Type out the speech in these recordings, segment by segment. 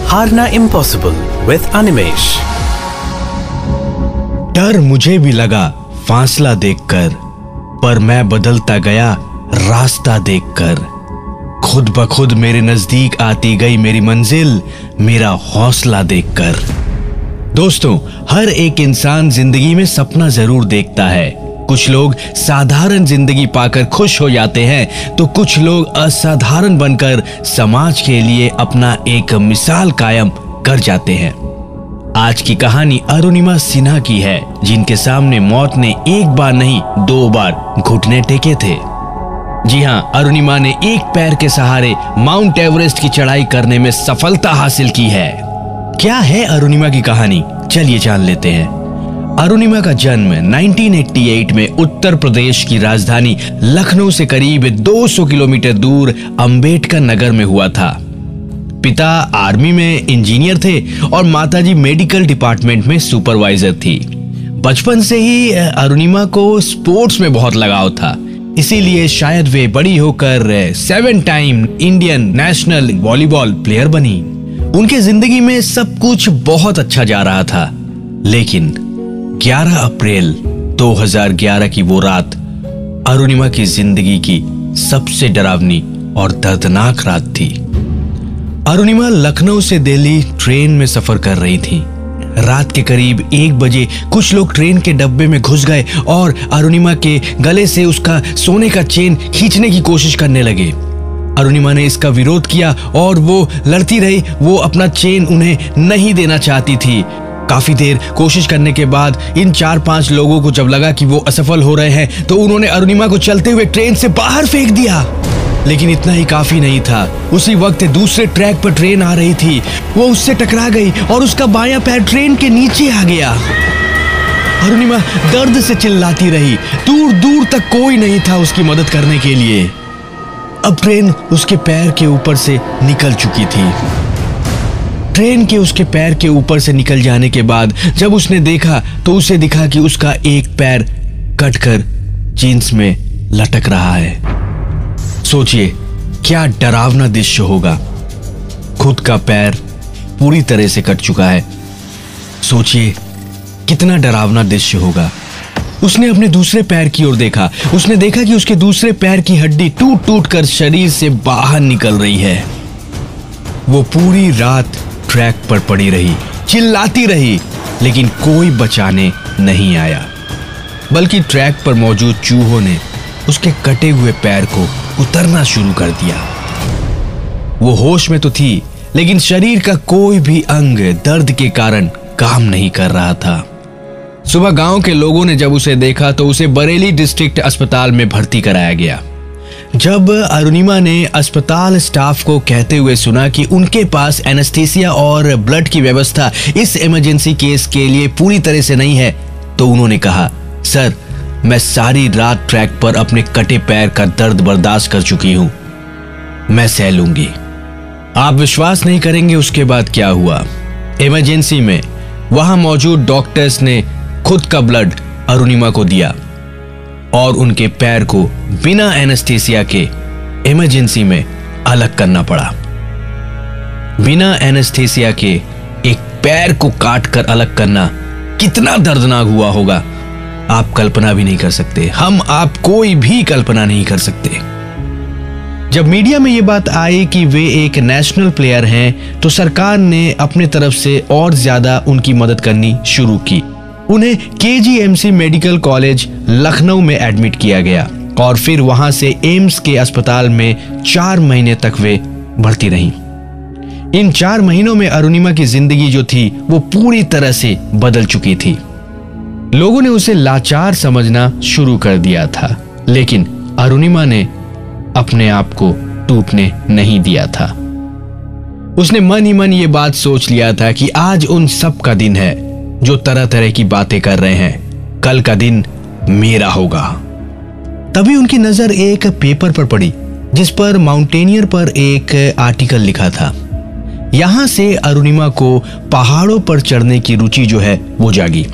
हारना impossible with Animesh. डर मुझे भी लगा फासला देखकर, पर मैं बदलता गया रास्ता देखकर। खुद ब खुद मेरे नजदीक आती गई मेरी मंजिल, मेरा हौसला देखकर। दोस्तों, हर एक इंसान जिंदगी में सपना जरूर देखता है। कुछ लोग साधारण जिंदगी पाकर खुश हो जाते हैं, तो कुछ लोग असाधारण बनकर समाज के लिए अपना एक मिसाल कायम कर जाते हैं। आज की कहानी अरुणिमा सिन्हा की है, जिनके सामने मौत ने एक बार नहीं 2 बार घुटने टेके थे। जी हां, अरुणिमा ने एक पैर के सहारे माउंट एवरेस्ट की चढ़ाई करने में सफलता हासिल की है। क्या है अरुणिमा की कहानी, चलिए जान लेते हैं। अरुणिमा का जन्म 1988 में उत्तर प्रदेश की राजधानी लखनऊ से करीब 200 किलोमीटर दूर अंबेडकर नगर में हुआ था। पिता आर्मी में इंजीनियर थे और माताजी मेडिकल डिपार्टमेंट में सुपरवाइजर थी। बचपन से ही अरुणिमा को स्पोर्ट्स में बहुत लगाव था, इसीलिए शायद वे बड़ी होकर 7 time Indian national volleyball player बनी। उनके जिंदगी में सब कुछ बहुत अच्छा जा रहा था, लेकिन 11 अप्रैल 2011 की वो रात अरुणिमा की जिंदगी की सबसे डरावनी और दर्दनाक रात थी। अरुणिमा लखनऊ से दिल्ली ट्रेन में सफर कर रही थी। रात के करीब 1 बजे कुछ लोग ट्रेन के डब्बे में घुस गए और अरुणिमा के गले से उसका सोने का चेन खींचने की कोशिश करने लगे। अरुणिमा ने इसका विरोध किया और वो लड़ती रही। वो अपना चेन उन्हें नहीं देना चाहती थी। काफी देर कोशिश करने के बाद इन 4-5 लोगों को जब लगा कि वो असफल हो रहे हैं, तो उन्होंने अरुणिमा को चलते हुए ट्रेन से बाहर फेंक दिया। लेकिन इतना ही काफी नहीं था। उसी वक्त दूसरे ट्रैक पर ट्रेन आ रही थी। वो उससे टकरा गई और उसका बायां पैर ट्रेन के नीचे आ गया। अरुणिमा दर्द से चिल्लाती रही। दूर दूर तक कोई नहीं था उसकी मदद करने के लिए। अब ट्रेन उसके पैर के ऊपर से निकल चुकी थी। ट्रेन के उसके पैर के ऊपर से निकल जाने के बाद जब उसने देखा, तो उसे दिखा कि उसका एक पैर कटकर जींस में लटक रहा है। सोचिए क्या डरावना दृश्य होगा। खुद का पैर पूरी तरह से कट चुका है। सोचिए कितना डरावना दृश्य होगा। उसने अपने दूसरे पैर की ओर देखा। उसने देखा कि उसके दूसरे पैर की हड्डी टूट टूट कर शरीर से बाहर निकल रही है। वो पूरी रात ट्रैक पर पड़ी रही, चिल्लाती रही, लेकिन कोई बचाने नहीं आया, बल्कि ट्रैक पर मौजूद चूहों ने उसके कटे हुए पैर को उतरना शुरू कर दिया। वो होश में तो थी, लेकिन शरीर का कोई भी अंग दर्द के कारण काम नहीं कर रहा था। सुबह गांव के लोगों ने जब उसे देखा, तो उसे बरेली डिस्ट्रिक्ट अस्पताल में भर्ती कराया गया। जब अरुणिमा ने अस्पताल स्टाफ को कहते हुए सुना कि उनके पास एनेस्थीसिया और ब्लड की व्यवस्था इस इमरजेंसी केस के लिए पूरी तरह से नहीं है, तो उन्होंने कहा, सर, मैं सारी रात ट्रैक पर अपने कटे पैर का दर्द बर्दाश्त कर चुकी हूं, मैं सह लूंगी। आप विश्वास नहीं करेंगे उसके बाद क्या हुआ। इमरजेंसी में वहां मौजूद डॉक्टर्स ने खुद का ब्लड अरुणिमा को दिया और उनके पैर को बिना एनेस्थीसिया के इमरजेंसी में अलग करना पड़ा। बिना एनेस्थीसिया के एक पैर को काटकर अलग करना कितना दर्दनाक हुआ होगा, आप कल्पना भी नहीं कर सकते। हम आप कोई भी कल्पना नहीं कर सकते। जब मीडिया में ये बात आई कि वे एक नेशनल प्लेयर हैं, तो सरकार ने अपने तरफ से और ज्यादा उनकी मदद करनी शुरू की। उन्हें केजीएमसी मेडिकल कॉलेज लखनऊ में एडमिट किया गया और फिर वहां से एम्स के अस्पताल में 4 महीने तक वे भर्ती रहीं। इन 4 महीनों में अरुणिमा की जिंदगी जो थी वो पूरी तरह से बदल चुकी थी। लोगों ने उसे लाचार समझना शुरू कर दिया था, लेकिन अरुणिमा ने अपने आप को टूटने नहीं दिया था। उसने मन ही मन ये बात सोच लिया था कि आज उन सब का दिन है जो तरह तरह की बातें कर रहे हैं, कल का दिन मेरा होगा। तभी उनकी नजर एक पेपर पर पड़ी जिस पर माउंटेनियर पर एक आर्टिकल लिखा था। यहां से अरुणिमा को पहाड़ों पर चढ़ने की रुचि जो है वो जागी।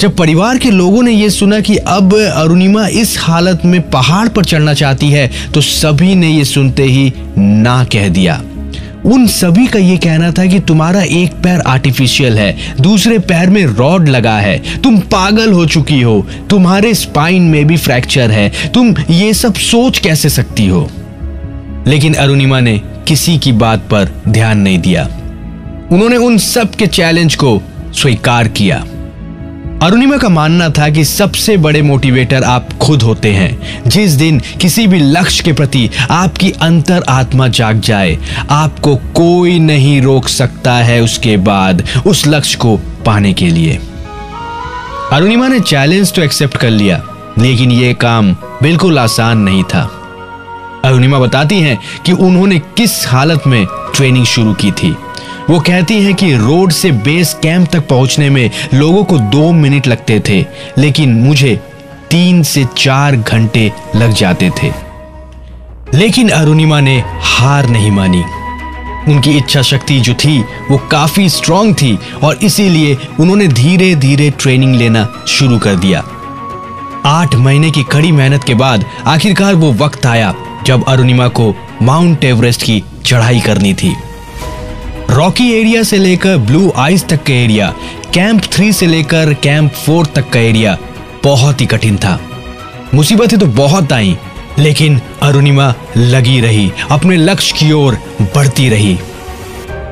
जब परिवार के लोगों ने यह सुना कि अब अरुणिमा इस हालत में पहाड़ पर चढ़ना चाहती है, तो सभी ने यह सुनते ही ना कह दिया। उन सभी का ये कहना था कि तुम्हारा एक पैर आर्टिफिशियल है, दूसरे पैर में रॉड लगा है, तुम पागल हो चुकी हो, तुम्हारे स्पाइन में भी फ्रैक्चर है, तुम ये सब सोच कैसे सकती हो। लेकिन अरुणिमा ने किसी की बात पर ध्यान नहीं दिया। उन्होंने उन सब के चैलेंज को स्वीकार किया। अरुणिमा का मानना था कि सबसे बड़े मोटिवेटर आप खुद होते हैं। जिस दिन किसी भी लक्ष्य के प्रति आपकी अंतर आत्मा जाग जाए, आपको कोई नहीं रोक सकता है उसके बाद उस लक्ष्य को पाने के लिए। अरुणिमा ने चैलेंज तो एक्सेप्ट कर लिया, लेकिन यह काम बिल्कुल आसान नहीं था। अरुणिमा बताती हैं कि उन्होंने किस हालत में ट्रेनिंग शुरू की थी। वो कहती हैं कि रोड से बेस कैंप तक पहुंचने में लोगों को 2 मिनट लगते थे, लेकिन मुझे 3 से 4 घंटे लग जाते थे। लेकिन अरुणिमा ने हार नहीं मानी। उनकी इच्छा शक्ति जो थी वो काफी स्ट्रांग थी और इसीलिए उन्होंने धीरे धीरे ट्रेनिंग लेना शुरू कर दिया। 8 महीने की कड़ी मेहनत के बाद आखिरकार वो वक्त आया जब अरुणिमा को माउंट एवरेस्ट की चढ़ाई करनी थी। रॉकी एरिया से लेकर ब्लू आइस तक का एरिया, कैंप 3 से लेकर कैंप 4 तक का एरिया बहुत ही कठिन था। मुसीबतें तो बहुत आई, लेकिन अरुणिमा लगी रही, अपने लक्ष्य की ओर बढ़ती रही।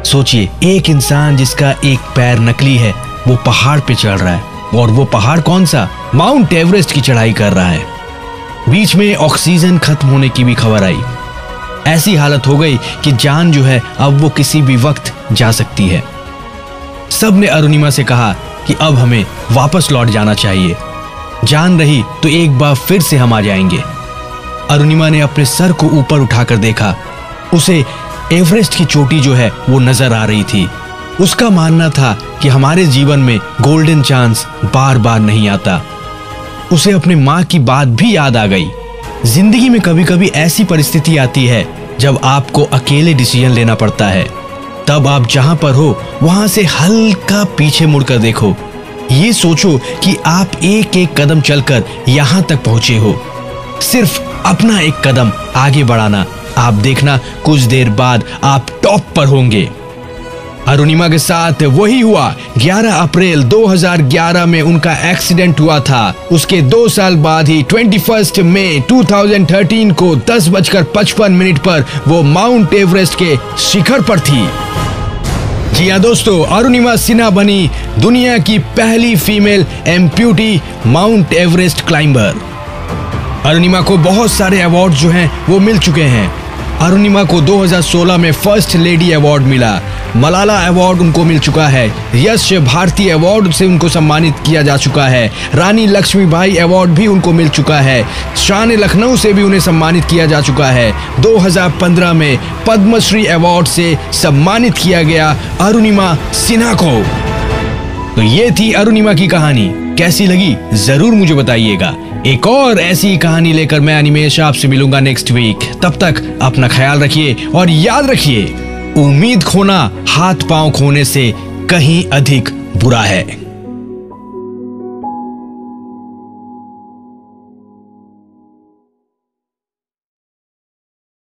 सोचिए, एक इंसान जिसका एक पैर नकली है वो पहाड़ पे चढ़ रहा है, और वो पहाड़ कौन सा? माउंट एवरेस्ट की चढ़ाई कर रहा है। बीच में ऑक्सीजन खत्म होने की भी खबर आई। ऐसी हालत हो गई कि जान जो है अब वो किसी भी वक्त जा सकती है। सब ने अरुणिमा से कहा कि अब हमें वापस लौट जाना चाहिए, जान रही तो एक बार फिर से हम आ जाएंगे। अरुणिमा ने अपने सर को ऊपर उठाकर देखा। उसे एवरेस्ट की चोटी जो है वो नजर आ रही थी। उसका मानना था कि हमारे जीवन में गोल्डन चांस बार बार नहीं आता। उसे अपने माँ की बात भी याद आ गई। जिंदगी में कभी कभी ऐसी परिस्थिति आती है जब आपको अकेले डिसीजन लेना पड़ता है। तब आप जहां पर हो वहां से हल्का पीछे मुड़कर देखो। ये सोचो कि आप एक एक कदम चलकर यहां तक पहुंचे हो। सिर्फ अपना एक कदम आगे बढ़ाना, आप देखना कुछ देर बाद आप टॉप पर होंगे। अरुणिमा के साथ वही हुआ। 11 अप्रैल 2011 में उनका एक्सीडेंट हुआ था। उसके 2 साल बाद ही 21 मई 2013 को 10:55 पर वो माउंट एवरेस्ट के शिखर पर थी। जी हाँ दोस्तों, अरुणिमा सिन्हा बनी दुनिया की पहली female amputee mount Everest climber. Arunima को बहुत सारे अवार्ड जो हैं वो मिल चुके हैं। अरुणिमा को 2016 में फर्स्ट लेडी अवार्ड मिला। मलाला अवार्ड उनको मिल चुका है। यश भारती अवार्ड से उनको सम्मानित किया जा चुका है। रानी लक्ष्मीबाई अवार्ड भी उनको मिल चुका है। शान लखनऊ से भी उन्हें सम्मानित किया जा चुका है। 2015 में पद्मश्री अवार्ड से सम्मानित किया गया अरुणिमा सिन्हा को। तो ये थी अरुणिमा की कहानी। कैसी लगी जरूर मुझे बताइएगा। एक और ऐसी कहानी लेकर मैं अनिमेश आपसे मिलूंगा नेक्स्ट वीक। तब तक अपना ख्याल रखिए और याद रखिए, उम्मीद खोना हाथ पांव खोने से कहीं अधिक बुरा है।